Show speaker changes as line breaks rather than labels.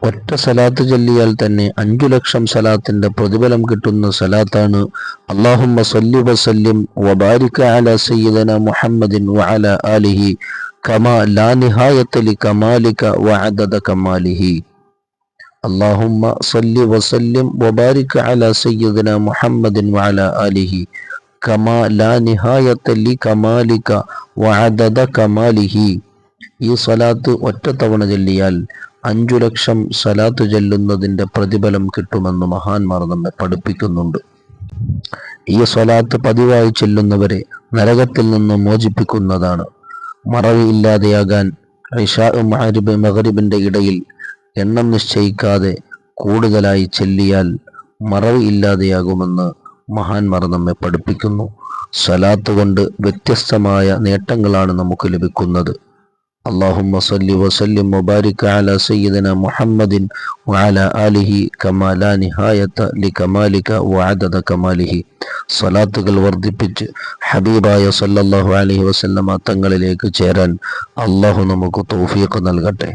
ഒറ്റ സലാത്ത് ചൊല്ലിയാൽ തന്നെ 5 ലക്ഷം സലാത്തിന്റെ പ്രതിഫലം കിട്ടുന്ന സലാത്താണ് അല്ലാഹുമ്മ സല്ലി വസല്ലിം വബാരിക അലാ സയ്യിദന മുഹമ്മദിൻ വഅലാ ആലിഹി കമാ ലാ നിഹായത ലികമാലിക വഅദദ കമാലിഹി. അല്ലാഹുമ്മ സല്ലി വസല്ലിം വബാരിക അലാ സയ്യിദന മുഹമ്മദിൻ വഅലാ ആലിഹി കമാ ലാ നിഹായത ലികമാലിക വഅദദ കമാലിഹി. ഈ സ്വലാത്ത് ഒറ്റ തവണ ചൊല്ലിയാൽ 5 ലക്ഷം സ്വലാത്ത് ചൊല്ലുന്നതിന്റെ പ്രതിഫലം കിട്ടുമെന്ന് മഹാന്മാർ നമ്മെ പഠിപ്പിക്കുന്നുണ്ട്. ഈ സ്വലാത്ത് പതിവായി ചൊല്ലുന്നവരെ നരകത്തിൽ നിന്ന് മോചിപ്പിക്കുന്നതാണ്. മറവി ഇല്ലാതെയാകാൻ ഇശാ മഗ്രിബിന്റെ ഇടയിൽ എണ്ണം നിശ്ചയിക്കാതെ കൂടുതലായി ചൊല്ലിയാൽ മറവി ഇല്ലാതെയാകുമെന്ന് മഹാന്മാർ നമ്മെ പഠിപ്പിക്കുന്നു. സ്വലാത്ത് കൊണ്ട് വ്യത്യസ്തമായ നേട്ടങ്ങളാണ് നമുക്ക് ലഭിക്കുന്നത്. അല്ലാഹുമ്മ സല്ലി വസല്ലിം വബാരിക അലാ സയ്യിദിന മുഹമ്മദിൻ വഅലാ ആലിഹി കമാ ലാ നിഹായത ലികമാലിക വഅദദ കമാലിഹി. സ്വലാത്തുകൾ വർദ്ധിപ്പിച്ച് ഹബീബായ സല്ലല്ലാഹു അലൈഹി വസല്ലമ തങ്ങളിലേക്ക് ചേരാൻ അല്ലാഹു നമുക്ക് തൗഫീഖ് നൽകട്ടെ.